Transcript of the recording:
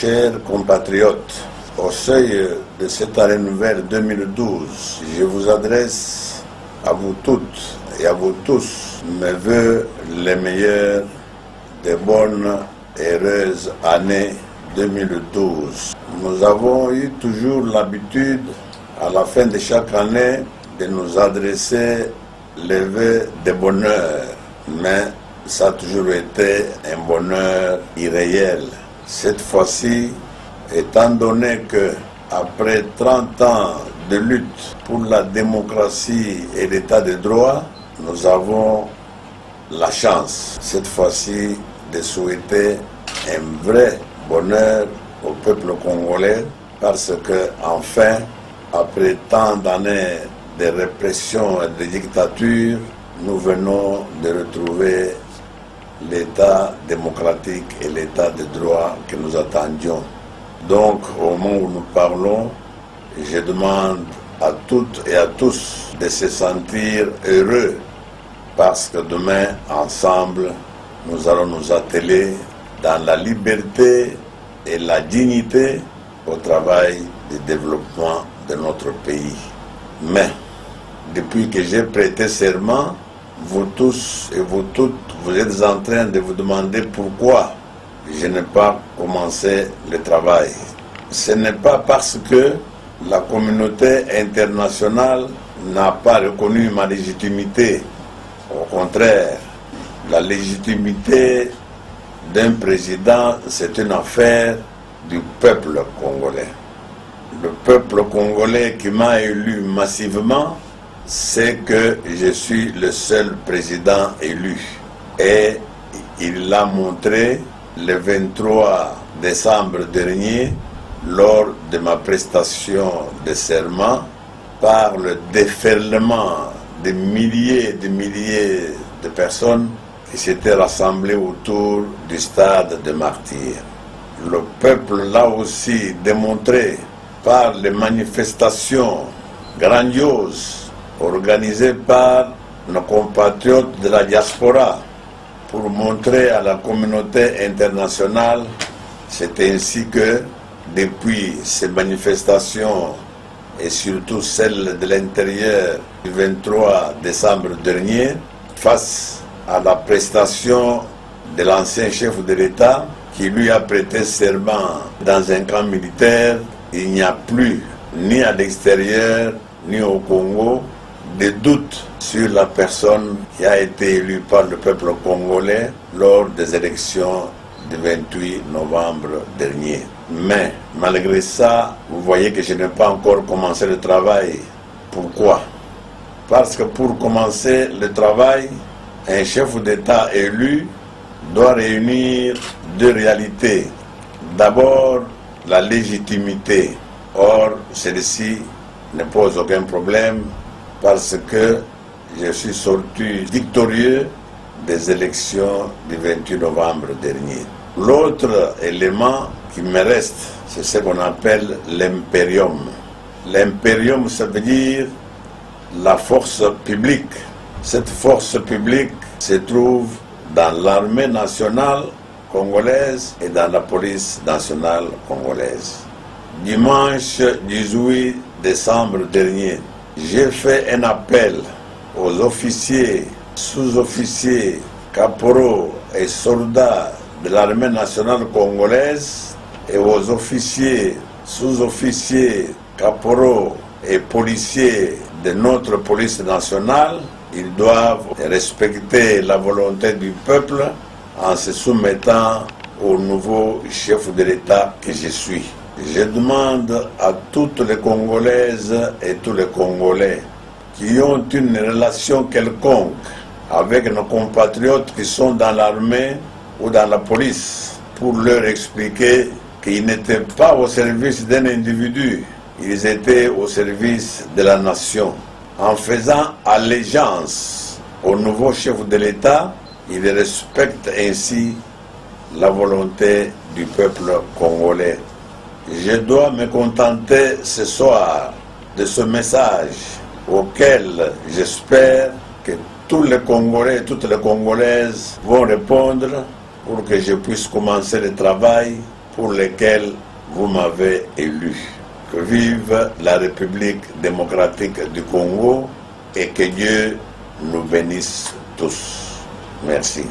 Chers compatriotes, au seuil de cette année nouvelle 2012, je vous adresse à vous toutes et à vous tous mes vœux les meilleurs, des bonnes et heureuses années 2012. Nous avons eu toujours l'habitude, à la fin de chaque année, de nous adresser les vœux de bonheur, mais ça a toujours été un bonheur irréel. Cette fois-ci, étant donné que après 30 ans de lutte pour la démocratie et l'état de droit, nous avons la chance, cette fois-ci, de souhaiter un vrai bonheur au peuple congolais, parce que, enfin, après tant d'années de répression et de dictature, nous venons de retrouver l'état démocratique et l'état de droit que nous attendions. Donc, au moment où nous parlons, je demande à toutes et à tous de se sentir heureux, parce que demain, ensemble, nous allons nous atteler dans la liberté et la dignité au travail de développement de notre pays. Mais, depuis que j'ai prêté serment, vous tous et vous toutes, vous êtes en train de vous demander pourquoi je n'ai pas commencé le travail. Ce n'est pas parce que la communauté internationale n'a pas reconnu ma légitimité. Au contraire, la légitimité d'un président, c'est une affaire du peuple congolais. Le peuple congolais qui m'a élu massivement sait que je suis le seul président élu. Et il l'a montré le 23 décembre dernier lors de ma prestation de serment par le déferlement de milliers de personnes qui s'étaient rassemblées autour du stade de Martyrs. Le peuple l'a aussi démontré par les manifestations grandioses organisées par nos compatriotes de la diaspora pour montrer à la communauté internationale, c'est ainsi que depuis ces manifestations et surtout celles de l'intérieur du 23 décembre dernier, face à la prestation de l'ancien chef de l'État qui lui a prêté serment dans un camp militaire, il n'y a plus, ni à l'extérieur, ni au Congo, de doute sur la personne qui a été élue par le peuple congolais lors des élections du 28 novembre dernier. Mais, malgré ça, vous voyez que je n'ai pas encore commencé le travail. Pourquoi? Parce que pour commencer le travail, un chef d'État élu doit réunir deux réalités. D'abord, la légitimité. Or, celle-ci ne pose aucun problème parce que je suis sorti victorieux des élections du 28 novembre dernier. L'autre élément qui me reste, c'est ce qu'on appelle l'impérium. L'impérium, ça veut dire la force publique. Cette force publique se trouve dans l'armée nationale congolaise et dans la police nationale congolaise. Dimanche 18 décembre dernier, j'ai fait un appel aux officiers, sous-officiers, caporaux et soldats de l'armée nationale congolaise et aux officiers, sous-officiers, caporaux et policiers de notre police nationale. Ils doivent respecter la volonté du peuple en se soumettant au nouveau chef de l'État que je suis. Je demande à toutes les Congolaises et tous les Congolais qui ont une relation quelconque avec nos compatriotes qui sont dans l'armée ou dans la police pour leur expliquer qu'ils n'étaient pas au service d'un individu, ils étaient au service de la nation. En faisant allégeance au nouveau chef de l'État, ils respectent ainsi la volonté du peuple congolais. Je dois me contenter ce soir de ce message auquel j'espère que tous les Congolais et toutes les Congolaises vont répondre pour que je puisse commencer le travail pour lesquels vous m'avez élu. Que vive la République démocratique du Congo et que Dieu nous bénisse tous. Merci.